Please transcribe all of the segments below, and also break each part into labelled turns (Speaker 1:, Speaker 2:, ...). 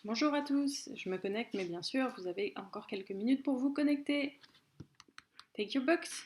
Speaker 1: Bonjour à tous, je me connecte, mais bien sûr, vous avez encore quelques minutes pour vous connecter. Take your books.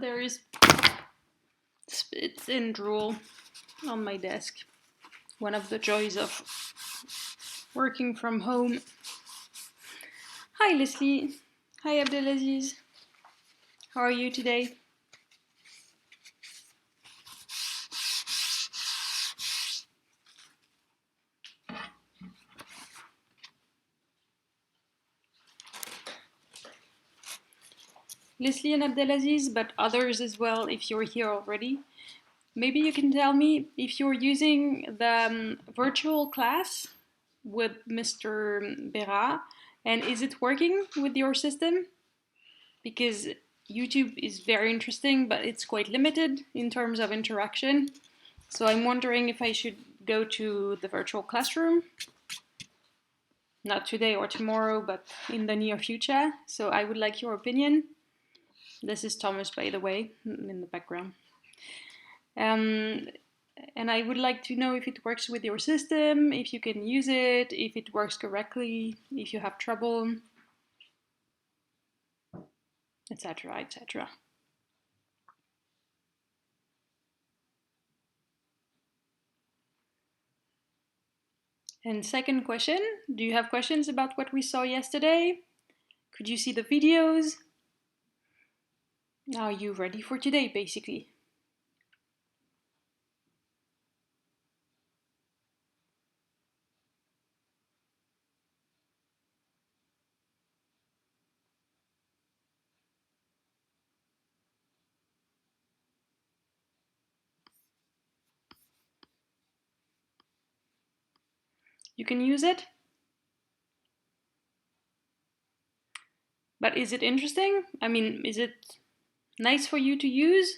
Speaker 1: There is spit and drool on my desk. One of the joys of working from home. Hi Leslie. Hi Abdelaziz. How are you today? Leslie and Abdelaziz, but others as well if you're here already. Maybe you can tell me if you're using the virtual class with Mr. Berat, and is it working with your system? Because YouTube is very interesting, but it's quite limited in terms of interaction. So I'm wondering if I should go to the virtual classroom. Not today or tomorrow, but in the near future. So I would like your opinion. This is Thomas, by the way, in the background. And I would like to know if it works with your system, if you can use it, if it works correctly, if you have trouble, etc., etc. And second question, do you have questions about what we saw yesterday? Could you see the videos? Are you ready for today, basically? You can use it? But is it interesting? I mean, is it nice for you to use?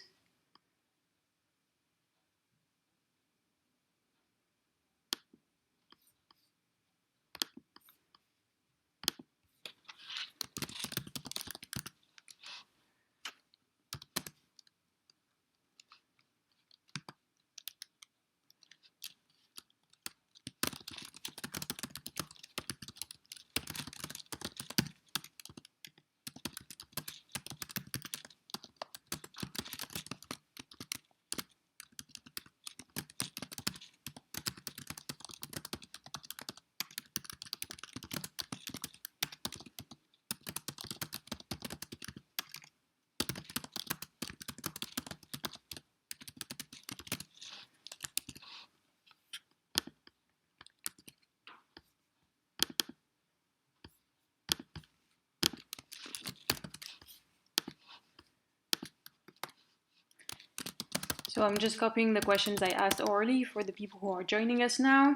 Speaker 1: So I'm just copying the questions I asked orally for the people who are joining us now.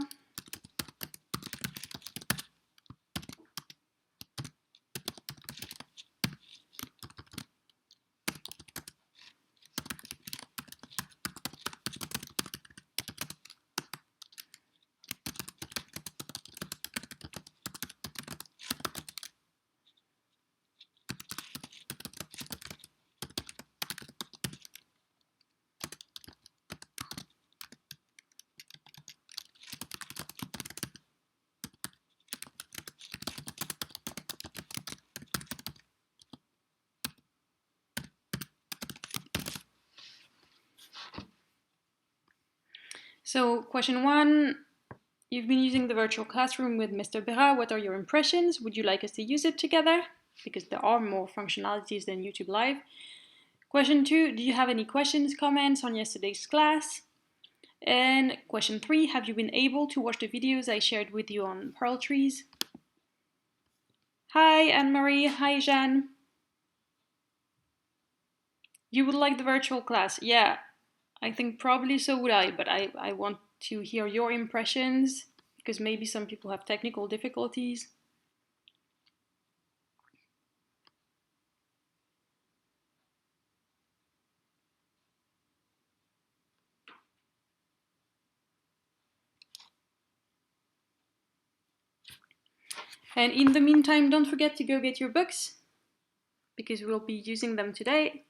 Speaker 1: So question one, you've been using the virtual classroom with Mr. Berat. What are your impressions? Would you like us to use it together? Because there are more functionalities than YouTube Live. Question two, do you have any questions, comments on yesterday's class? And question three, have you been able to watch the videos I shared with you on pearl trees? Hi, Anne-Marie. Hi, Jeanne. You would like the virtual class? Yeah, I think probably so would I, but I want to hear your impressions because maybe some people have technical difficulties. And in the meantime, don't forget to go get your books, because we'll be using them today.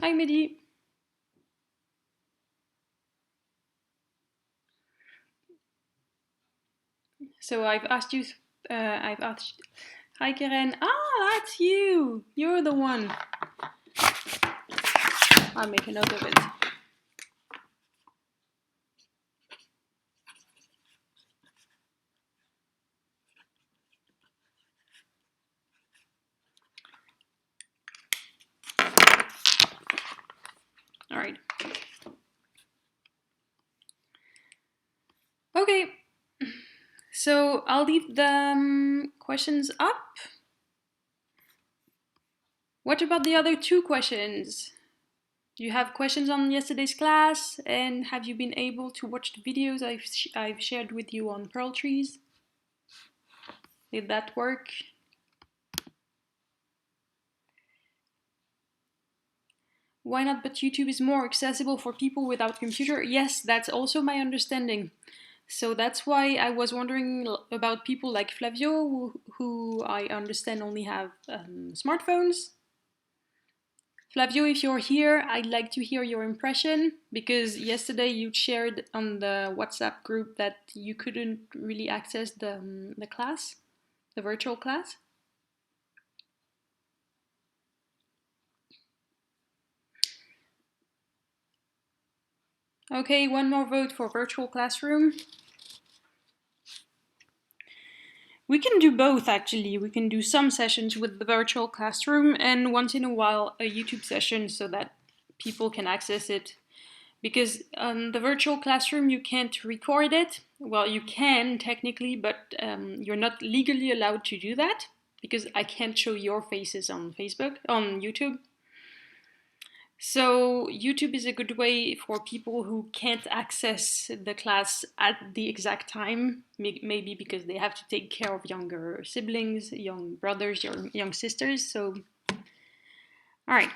Speaker 1: Hi, Midi. So I've asked you, hi Karen. Ah, that's you. You're the one. I'll make a note of it. All right. Okay. So I'll leave the questions up. What about the other two questions? Do you have questions on yesterday's class? And have you been able to watch the videos I've shared with you on pearl trees? Did that work? Why not? But YouTube is more accessible for people without computer. Yes, that's also my understanding. So that's why I was wondering about people like Flavio, who I understand only have smartphones. Flavio, if you're here, I'd like to hear your impression, because yesterday you shared on the WhatsApp group that you couldn't really access the class, the virtual class. Okay, one more vote for virtual classroom. We can do both, actually. We can do some sessions with the virtual classroom and once in a while a YouTube session so that people can access it. Because on the virtual classroom you can't record it. Well, you can technically, but you're not legally allowed to do that because I can't show your faces on YouTube. So YouTube is a good way for people who can't access the class at the exact time, maybe because they have to take care of younger siblings, young brothers, young sisters. So, all right.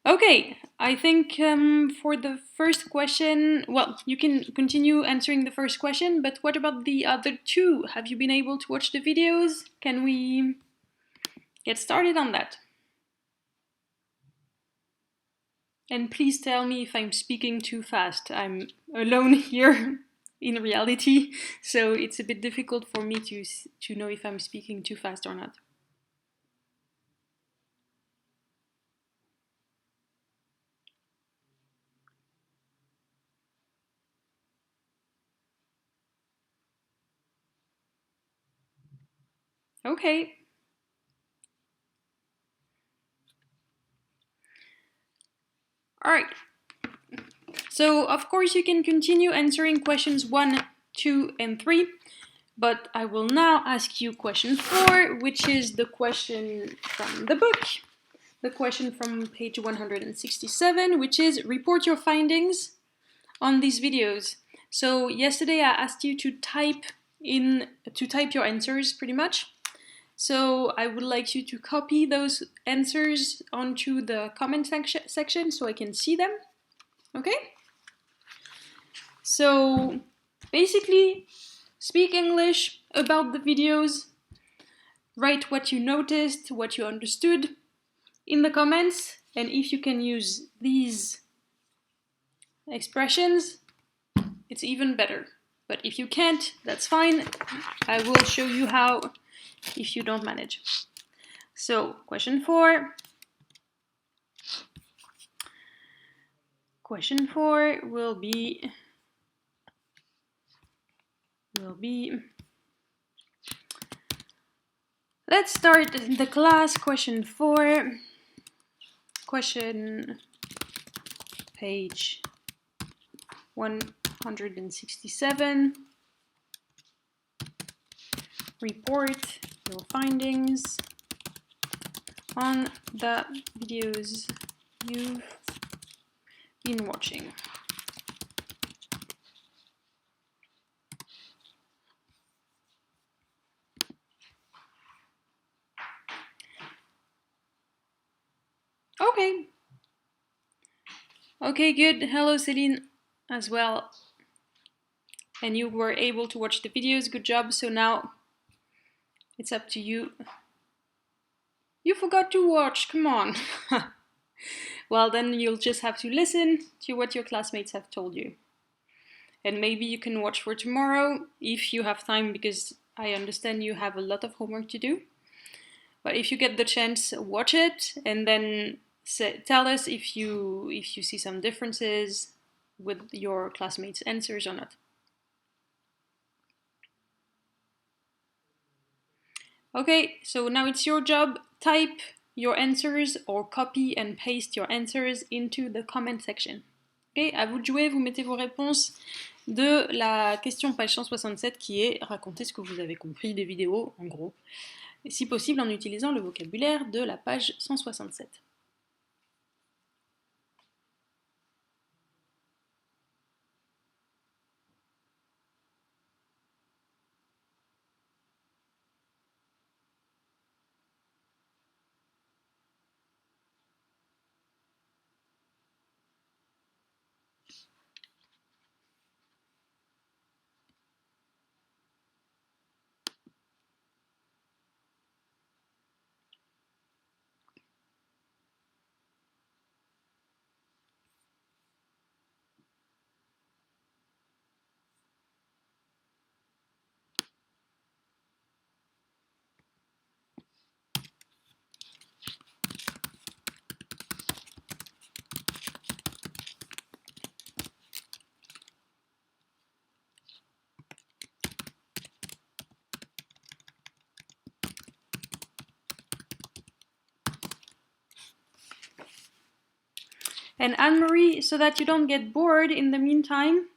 Speaker 1: Okay, I think for the first question, well, you can continue answering the first question, but what about the other two? Have you been able to watch the videos? Can we get started on that? And please tell me if I'm speaking too fast. I'm alone here in reality, so it's a bit difficult for me to know if I'm speaking too fast or not. Okay. All right. So, of course, you can continue answering questions 1, 2, and 3. But I will now ask you question 4, which is the question from the book. The question from page 167, which is report your findings on these videos. So yesterday I asked you to type your answers pretty much. So I would like you to copy those answers onto the comment section so I can see them. Okay? So basically, speak English about the videos, write what you noticed, what you understood in the comments, and if you can use these expressions, it's even better. But if you can't, that's fine. I will show you how if you don't manage. So, question 4. Question 4 will be let's start the class. Question 4. Question page 167. Report your findings on the videos you've been watching. Okay. Okay, good. Hello, Céline, as well. And you were able to watch the videos. Good job. So now it's up to you. You forgot to watch. Come on. Well, then you'll just have to listen to what your classmates have told you. And maybe you can watch for tomorrow if you have time, because I understand you have a lot of homework to do. But if you get the chance, watch it and then tell us if you see some differences with your classmates' answers or not. Okay, so now it's your job. Type your answers or copy and paste your answers into the comment section. Ok, à vous de jouer, vous mettez vos réponses de la question page 167 qui est raconter ce que vous avez compris des vidéos, en gros. Et si possible en utilisant le vocabulaire de la page 167. And Anne-Marie, so that you don't get bored in the meantime,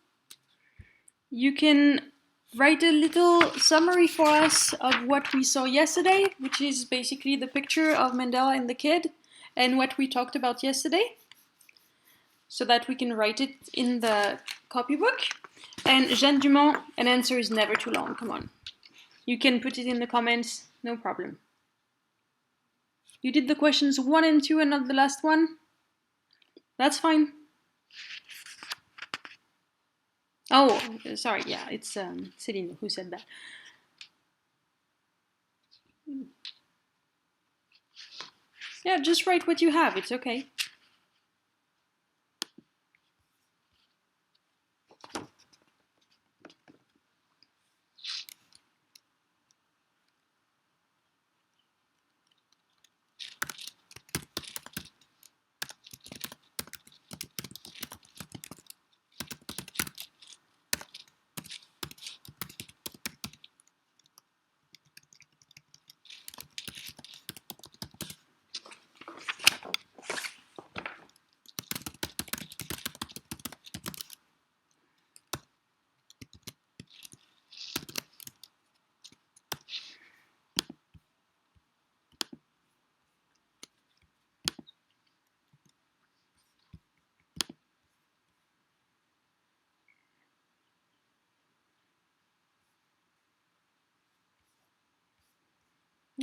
Speaker 1: you can write a little summary for us of what we saw yesterday, which is basically the picture of Mandela and the kid, and what we talked about yesterday, so that we can write it in the copybook. And Jeanne Dumont, an answer is never too long, come on. You can put it in the comments, no problem. You did the questions 1 and 2 and not the last one? That's fine. Oh, sorry, yeah, it's Céline who said that. Yeah, just write what you have, it's okay.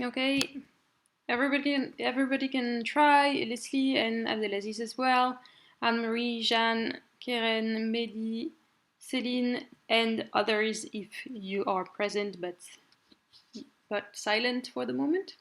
Speaker 1: Okay, everybody can try, Leslie and Abdelaziz as well, Anne-Marie, Jeanne, Keren, Mehdi, Céline, and others if you are present but silent for the moment.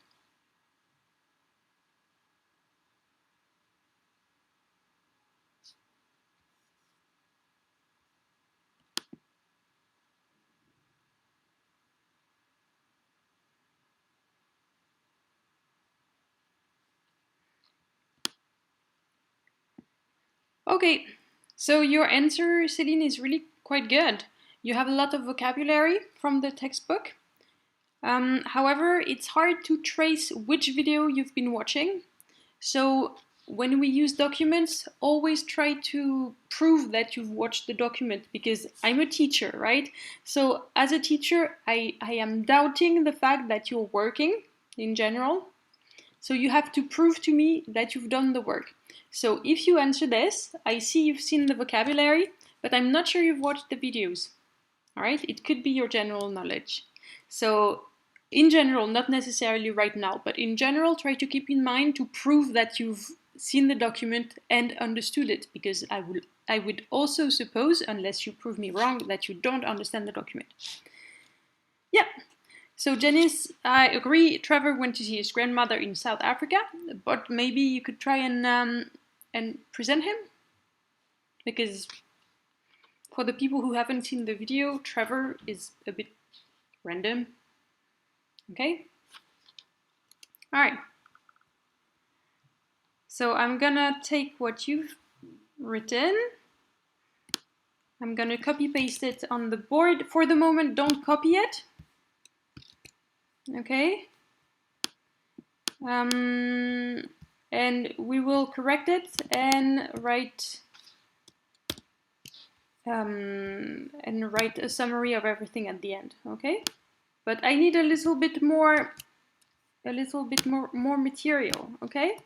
Speaker 1: Okay, so your answer, Céline, is really quite good. You have a lot of vocabulary from the textbook. However, it's hard to trace which video you've been watching. So when we use documents, always try to prove that you've watched the document, because I'm a teacher, right? So as a teacher, I am doubting the fact that you're working in general. So you have to prove to me that you've done the work. So if you answer this, I see you've seen the vocabulary, but I'm not sure you've watched the videos. All right, it could be your general knowledge. So in general, not necessarily right now, but in general, try to keep in mind to prove that you've seen the document and understood it, because I would also suppose, unless you prove me wrong, that you don't understand the document. Yeah. So Janice, I agree, Trevor went to see his grandmother in South Africa, but maybe you could try and present him? Because for the people who haven't seen the video, Trevor is a bit random. Okay? Alright. So I'm gonna take what you've written. I'm gonna copy paste it on the board. For the moment, don't copy it. Okay? And we will correct it and write a summary of everything at the end, okay? But I need a little bit more material, okay?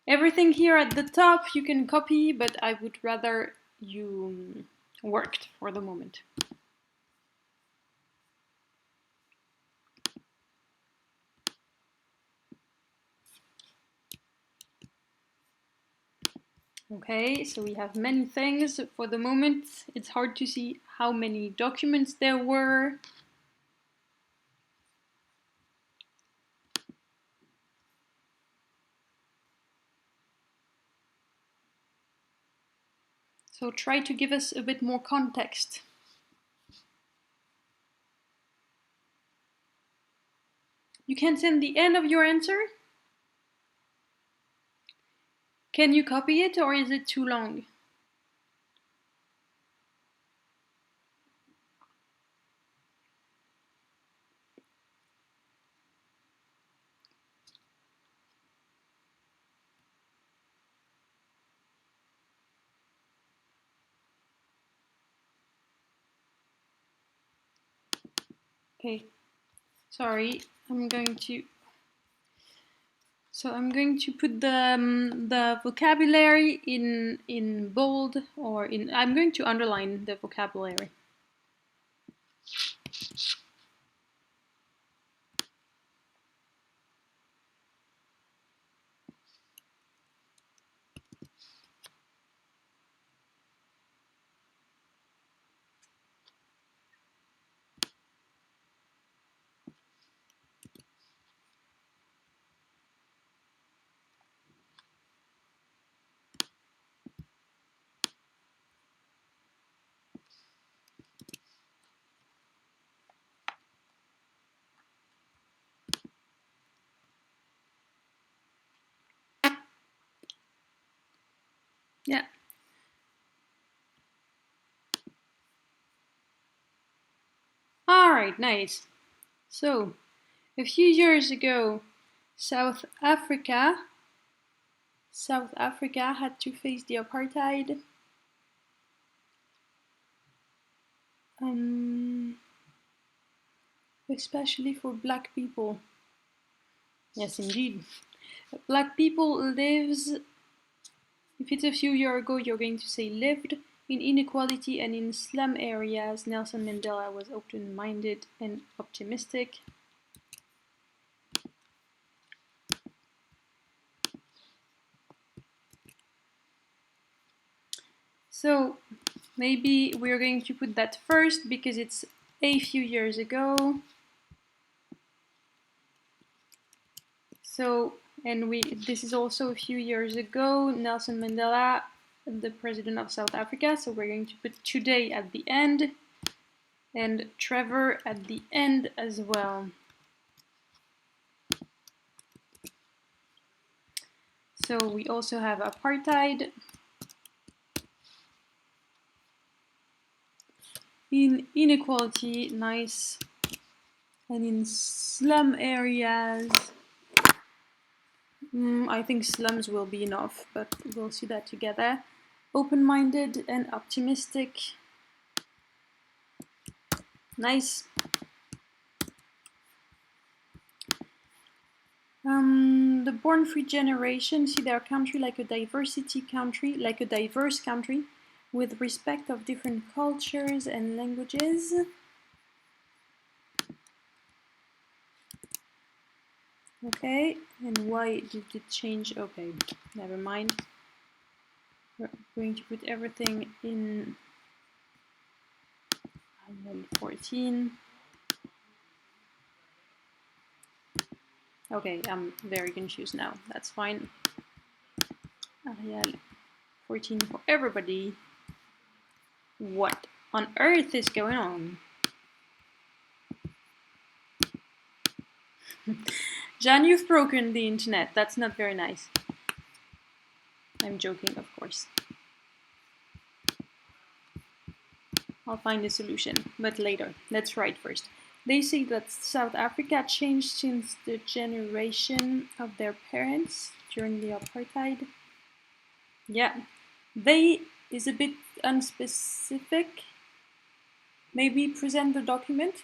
Speaker 1: Everything here at the top you can copy, but I would rather you worked for the moment. Okay, so we have many things. For the moment, it's hard to see how many documents there were. So try to give us a bit more context. You can send the end of your answer? Can you copy it, or is it too long? Okay, sorry, I'm going to put the vocabulary in bold, or I'm going to underline the vocabulary. Yeah. All right, nice. So, a few years ago, South Africa had to face the apartheid. Especially for black people. Yes, indeed. Black people lives, if it's a few years ago, you're going to say lived in inequality and in slum areas. Nelson Mandela was open-minded and optimistic. So maybe we're going to put that first because it's a few years ago. So, and this is also a few years ago, Nelson Mandela, the president of South Africa. So we're going to put today at the end and Trevor at the end as well. So we also have apartheid. In inequality, nice. And in slum areas, I think slums will be enough, but we'll see that together. Open-minded and optimistic. Nice. The born free generation see their country like a diversity country, like a diverse country, with respect of different cultures and languages. Okay, and why did it change? Okay, never mind. We're going to put everything in 14. Okay, I'm very confused now. That's fine. Arial 14 for everybody. What on earth is going on? Jan, you've broken the internet. That's not very nice. I'm joking, of course. I'll find a solution, but later. Let's write first. They say that South Africa changed since the generation of their parents during the apartheid. Yeah, they is a bit unspecific. Maybe present the document.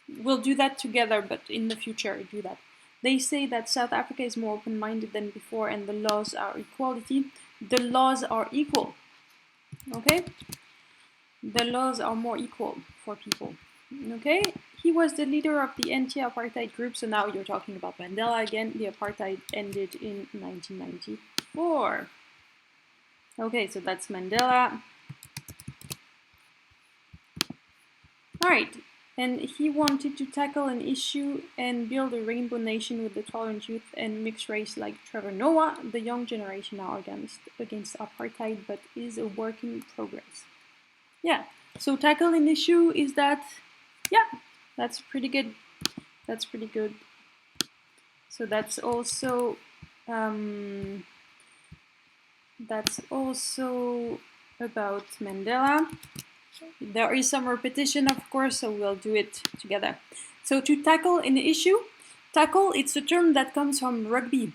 Speaker 1: We'll do that together, but in the future, do that. They say that South Africa is more open-minded than before and the laws are equality. The laws are equal, okay? The laws are more equal for people, okay? He was the leader of the anti-apartheid group, so now you're talking about Mandela again. The apartheid ended in 1994. Okay, so that's Mandela. All right, and he wanted to tackle an issue and build a rainbow nation with the tolerant youth and mixed race like Trevor Noah. The young generation are against apartheid, but is a work in progress. Yeah, so tackle an issue is that, yeah, that's pretty good. That's pretty good. So that's also about Mandela. There is some repetition, of course, so we'll do it together. So to tackle an issue, tackle, it's a term that comes from rugby.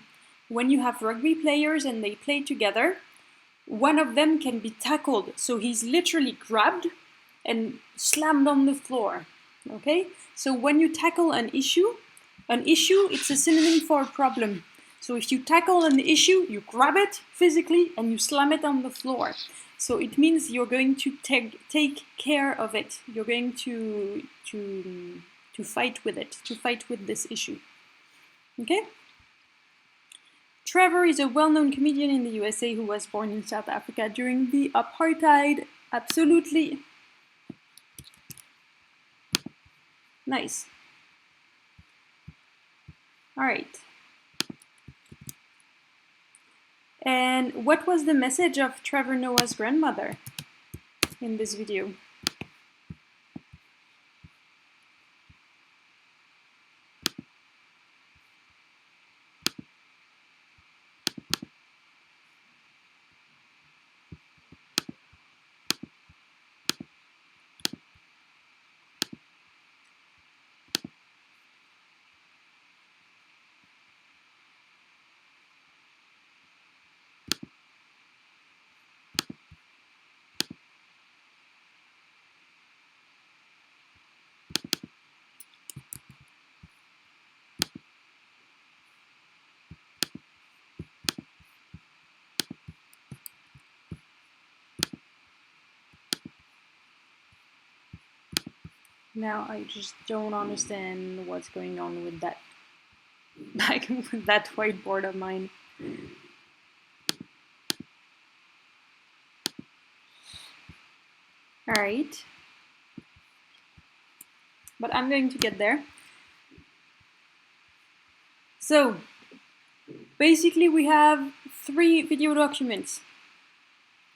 Speaker 1: When you have rugby players and they play together, one of them can be tackled. So he's literally grabbed and slammed on the floor. Okay? So when you tackle an issue, it's a synonym for a problem. So if you tackle an issue, you grab it physically and you slam it on the floor. So it means you're going to take care of it. You're going to fight with it, to fight with this issue. Okay? Trevor is a well-known comedian in the USA who was born in South Africa during the apartheid. Absolutely. Nice. All right. And what was the message of Trevor Noah's grandmother in this video? Now I just don't understand what's going on with that, like with that whiteboard of mine. All right, but I'm going to get there. So basically we have 3 video documents,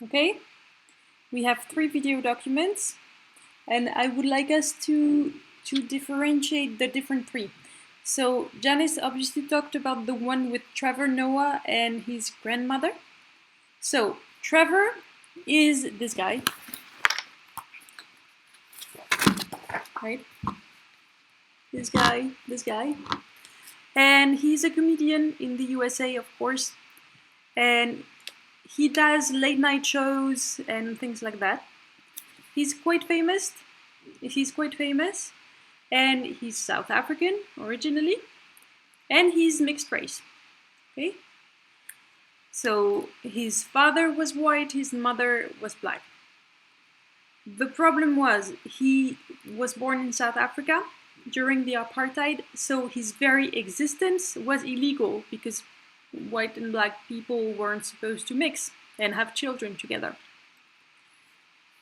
Speaker 1: okay? We have 3 video documents, and I would like us to differentiate the different 3. So Janice obviously talked about the one with Trevor Noah and his grandmother. So Trevor is this guy, right? This guy. And he's a comedian in the USA, of course. And he does late night shows and things like that. He's quite famous, and he's South African originally. and he's mixed race. Okay? So his father was white, his mother was black. The problem was he was born in South Africa during the apartheid, so his very existence was illegal because white and black people weren't supposed to mix and have children together.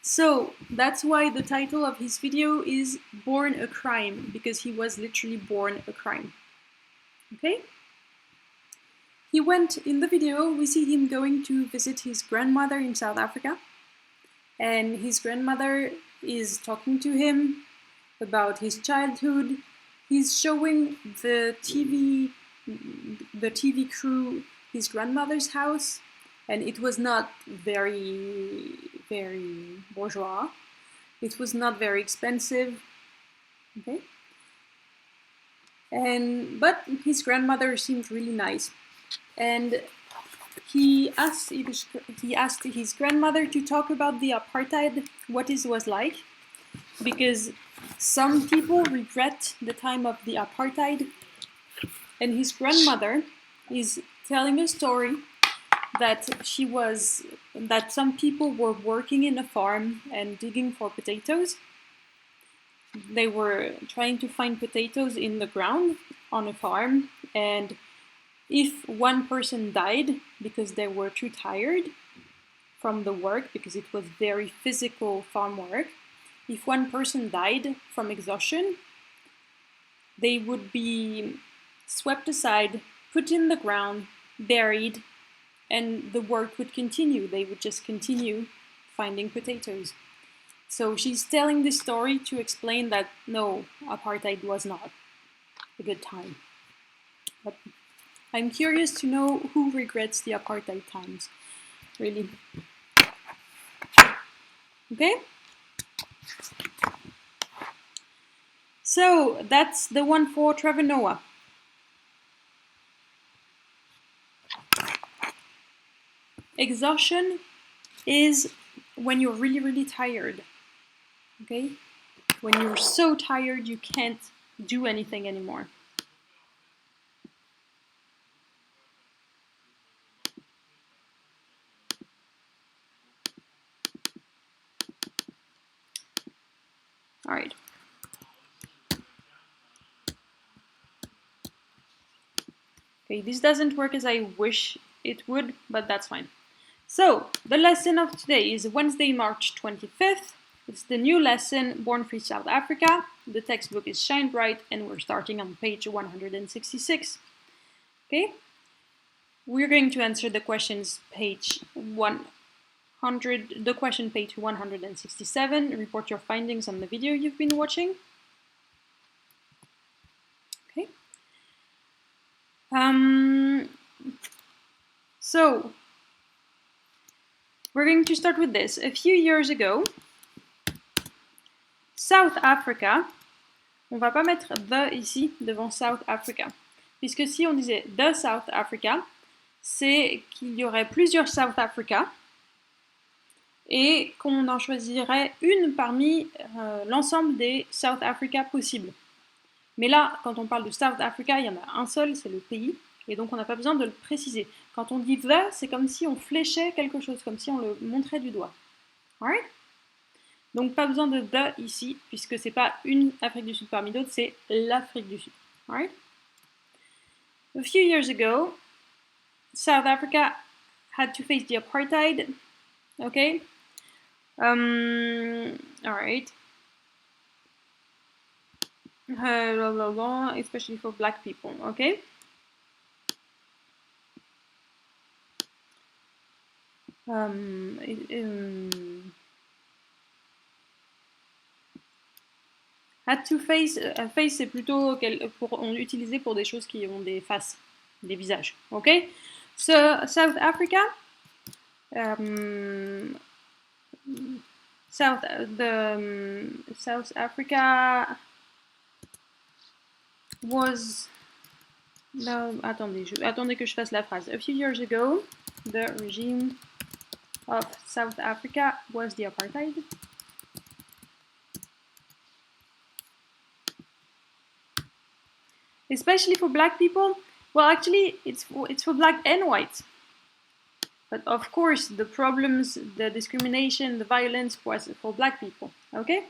Speaker 1: So that's why the title of his video is Born a Crime, because he was literally born a crime. Okay? He went, in the video, we see him going to visit his grandmother in South Africa. And his grandmother is talking to him about his childhood. He's showing the TV crew his grandmother's house. And it was not very bourgeois. It was not very expensive. Okay? But his grandmother seemed really nice. And he asked his grandmother to talk about the apartheid, what it was like, because some people regret the time of the apartheid, and his grandmother is telling a story that some people were working in a farm and digging for potatoes. They were trying to find potatoes in the ground on a farm, and if one person died because they were too tired from the work, because it was very physical farm work, if one person died from exhaustion, they would be swept aside, put in the ground, buried, and the work would continue. They would just continue finding potatoes. So she's telling this story to explain that no, apartheid was not a good time. But I'm curious to know who regrets the apartheid times, really. Okay? So that's the one for Trevor Noah. Exhaustion is when you're really, really tired. Okay? When you're so tired you can't do anything anymore. All right. Okay, this doesn't work as I wish it would, but that's fine. So, the lesson of today is Wednesday, March 25th. It's the new lesson, Born Free South Africa. The textbook is Shine Bright, and we're starting on page 166. Okay? We're going to answer the questions page 100, the question page 167. Report your findings on the video you've been watching. Okay? So, we're going to start with this. A few years ago, South Africa, on va pas mettre the ici devant South Africa, puisque si on disait the South Africa, c'est qu'il y aurait plusieurs South Africa et qu'on en choisirait une parmi l'ensemble des South Africa possibles. Mais là, quand on parle de South Africa, il y en a un seul, c'est le pays, et donc on n'a pas besoin de le préciser. Quand on dit the, c'est comme si on fléchait quelque chose, comme si on le montrait du doigt. Alright? Donc pas besoin de the ici, puisque c'est pas une Afrique du Sud parmi d'autres, c'est l'Afrique du Sud. Alright? A few years ago, South Africa had to face the apartheid. Okay? Alright. Especially for black people, okay? Had to face, face c'est plutôt utilisé pour des choses qui ont des faces, des visages, ok? So, South Africa, South Africa was, no, attendez que je fasse la phrase. A few years ago, the regime of South Africa was the apartheid. especially for black people. Well, actually, it's for black and white. But of course, the problems, the discrimination, the violence was for black people, okay?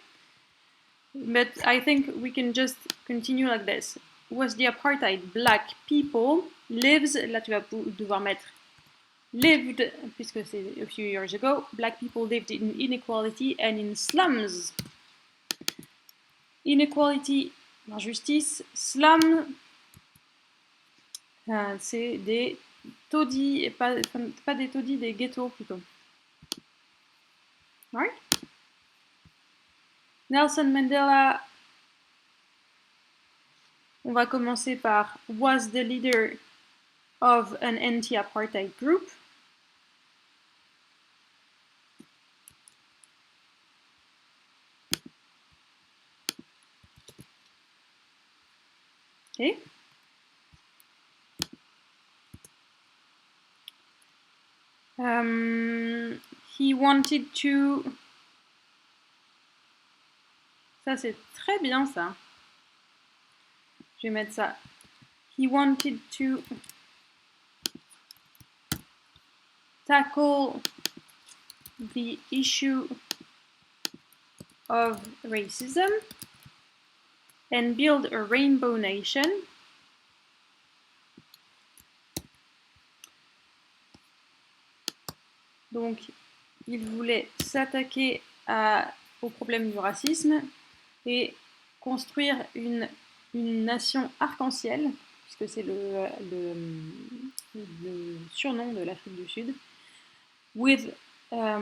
Speaker 1: But I think we can just continue like this. Was the apartheid? Black people lives, là tu vas devoir mettre lived, puisque c'est a few years ago, black people lived in inequality and in slums. Inequality, l'injustice, slum, c'est des taudis, pas des taudis, des ghettos plutôt. Right? Nelson Mandela, on va commencer par was the leader of an anti-apartheid group. Okay. He wanted to... Ça, c'est très bien, ça. Je vais mettre ça. He wanted to tackle the issue of racism and build a rainbow nation. Donc, il voulait s'attaquer au problème du racisme et construire une nation arc-en-ciel, puisque c'est le surnom de l'Afrique du Sud, with a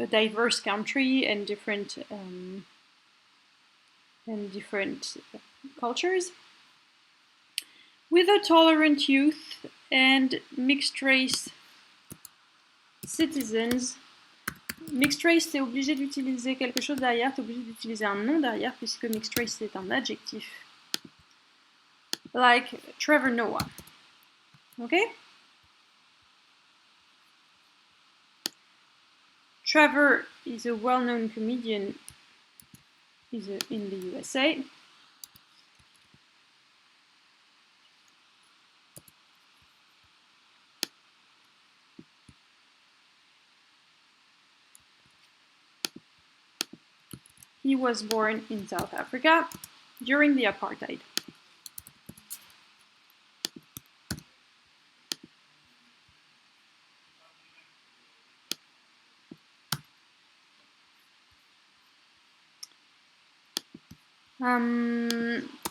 Speaker 1: diverse country and different cultures, with a tolerant youth and mixed race citizens. Mixed race, t'es obligé d'utiliser quelque chose derrière, t'es obligé d'utiliser un nom derrière, puisque mixed race c'est un adjectif. Like Trevor Noah. Okay? Trevor is a well-known comedian in the USA. He was born in South Africa during the apartheid.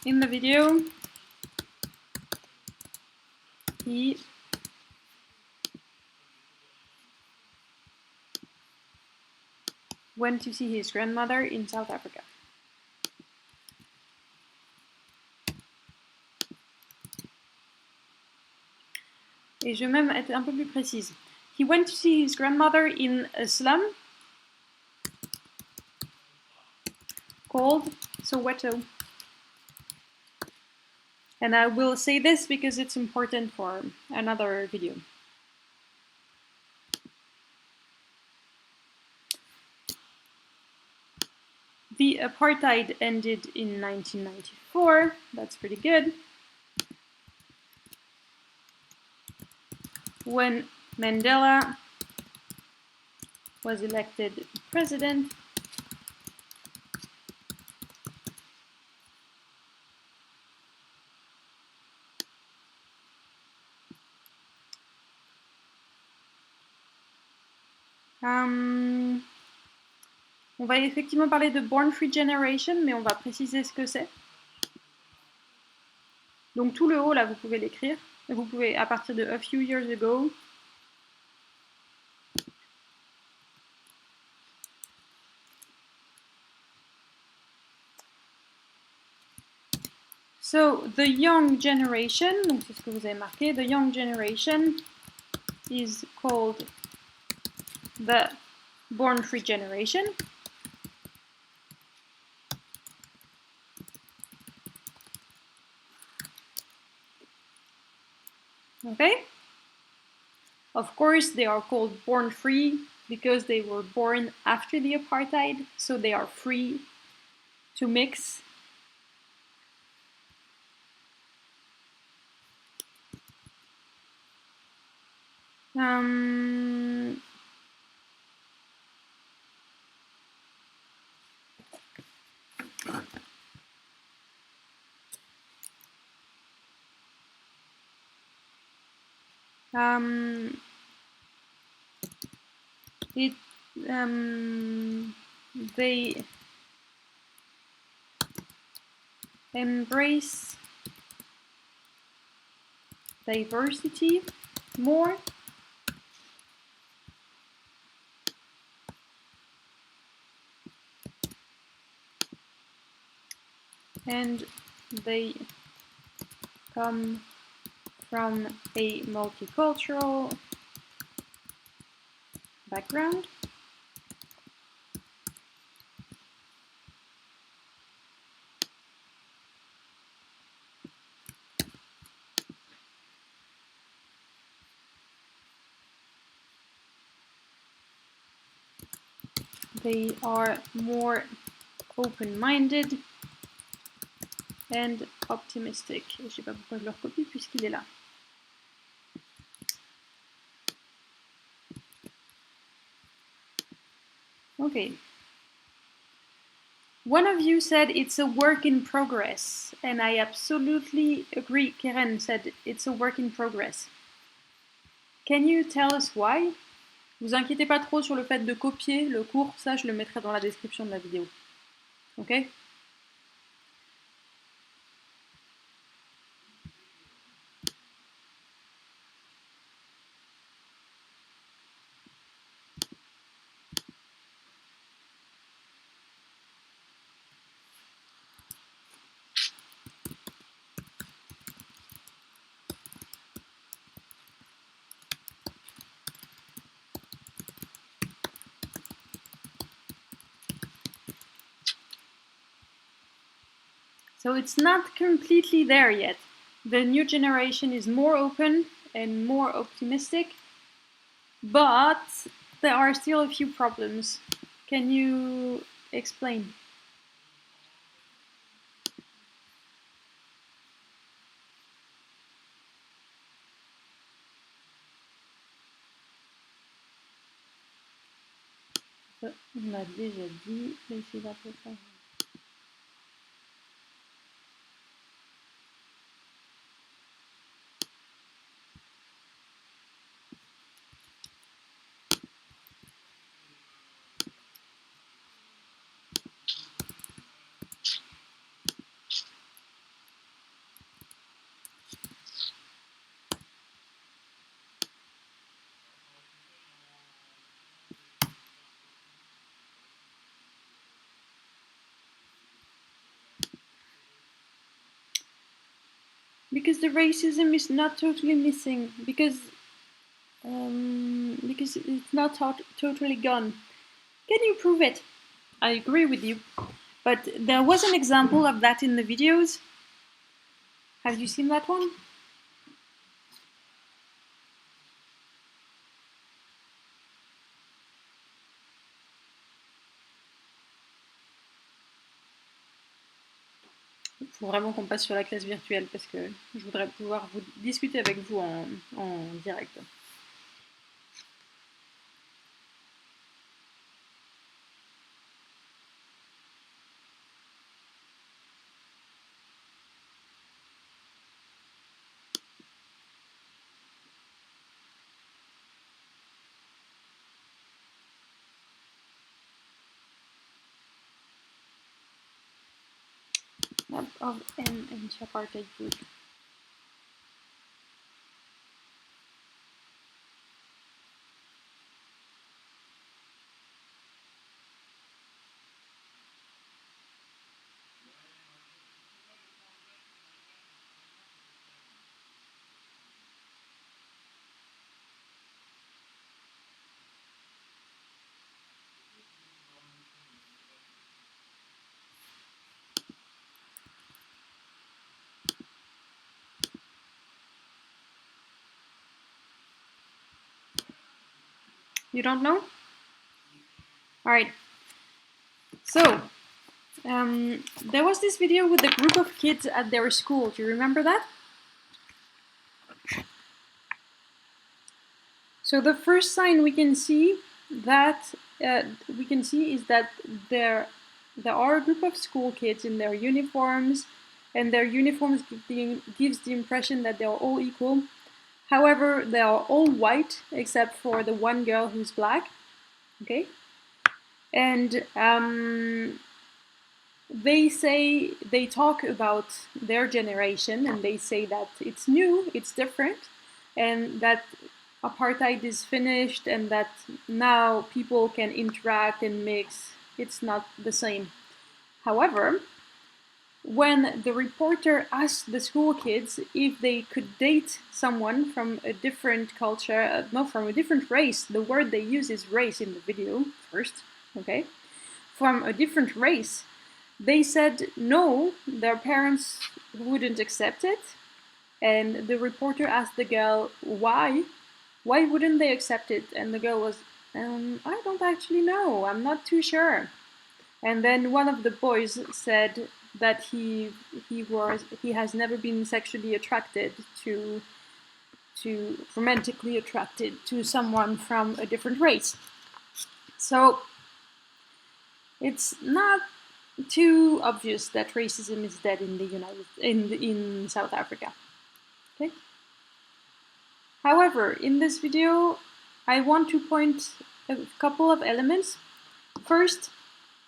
Speaker 1: In the video, he went to see his grandmother in South Africa. Et je vais même être un peu plus précise. He went to see his grandmother in a slum called Soweto. And I will say this because it's important for another video. The apartheid ended in 1994. That's pretty good. When Mandela was elected president, on va effectivement parler de Born Free Generation, mais on va préciser ce que c'est. Donc tout le haut, là, vous pouvez l'écrire. Vous pouvez, à partir de a few years ago, so, the young generation, donc c'est ce que vous avez marqué, the young generation is called the Born Free Generation. Okay? Of course, they are called born free because they were born after the apartheid, so they are free to mix. They embrace diversity more, and they come from a multicultural background. They are more open-minded and optimistic. Et je sais pas pourquoi je le recopie puisqu'il est là. Okay. One of you said it's a work in progress, and I absolutely agree. Keren said it's a work in progress. Can you tell us why? Vous inquiétez pas trop sur le fait de copier le cours, ça je le mettrai dans la description de la vidéo. Ok? So it's not completely there yet. The new generation is more open and more optimistic, but there are still a few problems. Can you explain? On a déjà dit, mais c'est pas pour ça. Because the racism is not totally missing, because it's not totally gone. Can you prove it? I agree with you, but there was an example of that in the videos. Have you seen that one? Il faut vraiment qu'on passe sur la classe virtuelle parce que je voudrais pouvoir vous discuter avec vous en direct. Of an anti-apartheid group. You don't know? All right. So, There was this video with a group of kids at their school. Do you remember that? So the first sign we can see that is that there are a group of school kids in their uniforms, and their uniforms gives the impression that they are all equal. However, they are all white except for the one girl who's black. Okay, and they talk about their generation, and they say that it's new, it's different, and that apartheid is finished, and that now people can interact and mix. It's not the same. However, when the reporter asked the school kids if they could date someone from a different culture, no, from a different race, the word they use is race in the video first, okay? From a different race, they said no, their parents wouldn't accept it. And the reporter asked the girl why. Why wouldn't they accept it? And the girl was, I don't actually know, I'm not too sure. And then one of the boys said that he has never been sexually attracted to romantically attracted to someone from a different race. So it's not too obvious that racism is dead in South Africa. Okay. However, in this video, I want to point a couple of elements. First,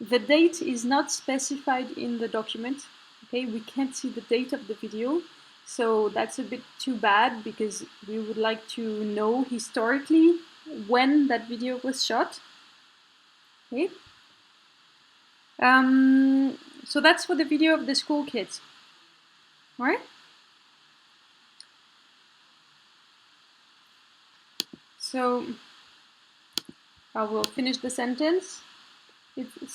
Speaker 1: the date is not specified in the document. Okay, we can't see the date of the video, so that's a bit too bad because we would like to know historically when that video was shot. Okay. So that's for the video of the school kids. All right. So I will finish the sentence.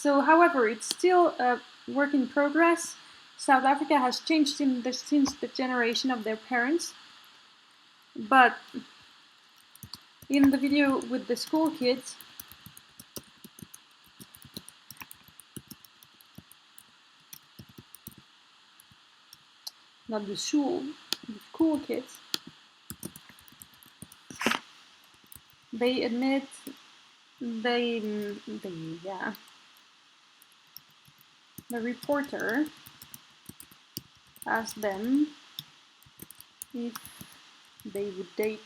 Speaker 1: However, it's still a work in progress. South Africa has changed since the generation of their parents. But in the video with the school kids, not the school kids, they admit the reporter asked them if they would date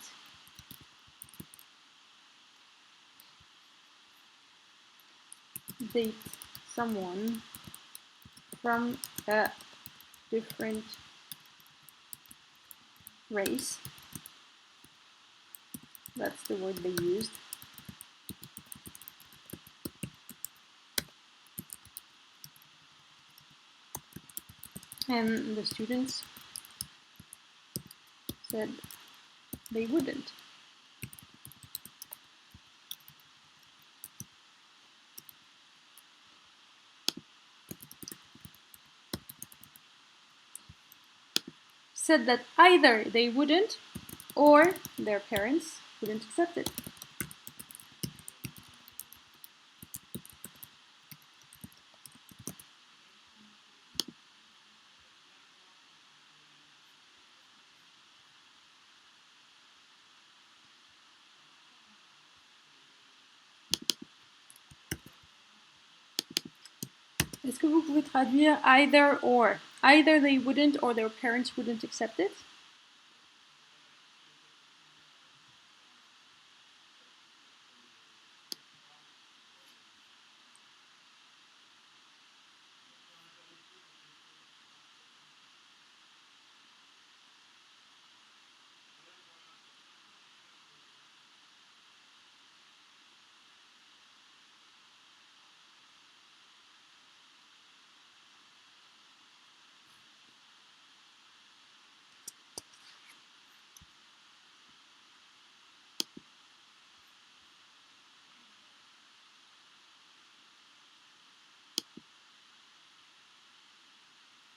Speaker 1: someone from a different race. That's the word they used. And the students said they wouldn't. Said that either they wouldn't or their parents wouldn't accept it. Est-ce que vous pouvez traduire either or? Either they wouldn't or their parents wouldn't accept it?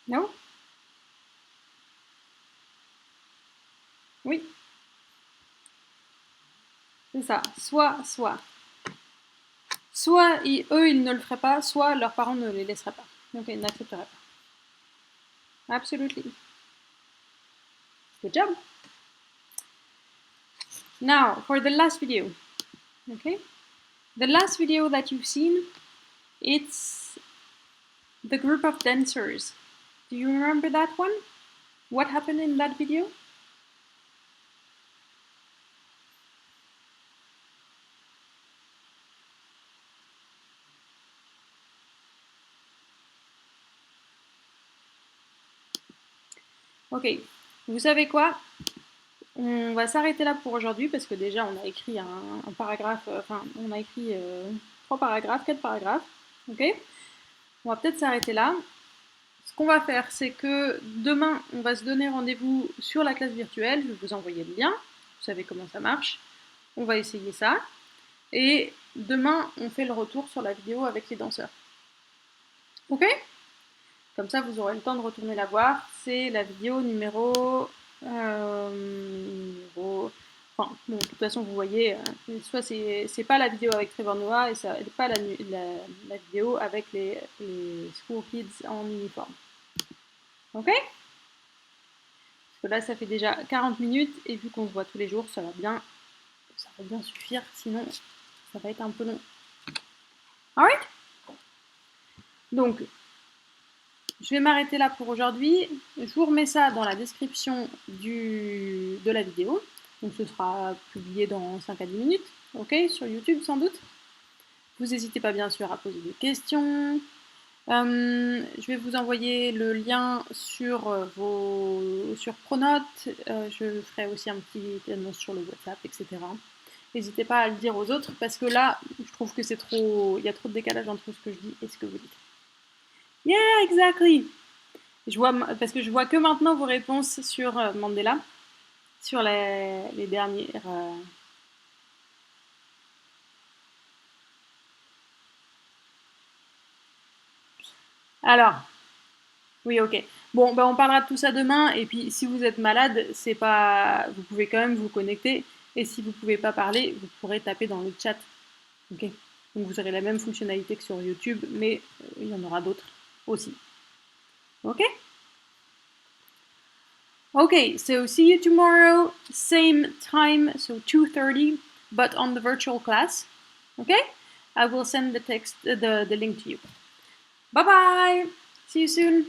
Speaker 1: No? Oui. C'est ça. Soit. Soit eux, ils ne le feraient pas, soit leurs parents ne les laisseraient pas. Ok, n'accepterai pas. Absolutely. Good job. Now, for the last video. Okay? The last video that you've seen, it's the group of dancers. Do you remember that one? What happened in that video? Ok, vous savez quoi? On va s'arrêter là pour aujourd'hui parce que déjà on a écrit un paragraphe, enfin on a écrit 3 paragraphes, 4 paragraphes. Ok? On va peut-être s'arrêter là. Ce qu'on va faire, c'est que demain, on va se donner rendez-vous sur la classe virtuelle. Je vais vous envoyer le lien. Vous savez comment ça marche. On va essayer ça. Et demain, on fait le retour sur la vidéo avec les danseurs. Ok? Comme ça, vous aurez le temps de retourner la voir. C'est la vidéo numéro... Enfin, bon, de toute façon, vous voyez, soit c'est pas la vidéo avec Trevor Noah et ça pas la vidéo avec les school kids en uniforme. Ok? Parce que là, ça fait déjà 40 minutes et vu qu'on se voit tous les jours, ça va bien suffire. Sinon, ça va être un peu long. Alright? Donc, je vais m'arrêter là pour aujourd'hui. Je vous remets ça dans la description de la vidéo. Donc ce sera publié dans 5 à 10 minutes, ok, sur YouTube sans doute. Vous n'hésitez pas bien sûr à poser des questions. Je vais vous envoyer le lien sur Pronote. Je ferai aussi un petit annonce sur le WhatsApp, etc. N'hésitez pas à le dire aux autres parce que là, je trouve que il y a trop de décalage entre ce que je dis et ce que vous dites. Yeah, exactly. Parce que je vois que maintenant vos réponses sur Mandela, sur les dernières. Alors, oui, ok. Bon, ben on parlera de tout ça demain. Et puis, si vous êtes malade, c'est pas, vous pouvez quand même vous connecter. Et si vous pouvez pas parler, vous pourrez taper dans le chat. Ok. Donc vous aurez la même fonctionnalité que sur YouTube, mais il y en aura d'autres aussi. Ok. Okay, so see you tomorrow, same time, so 2:30, but on the virtual class. Okay? I will send the link to you. Bye bye! See you soon!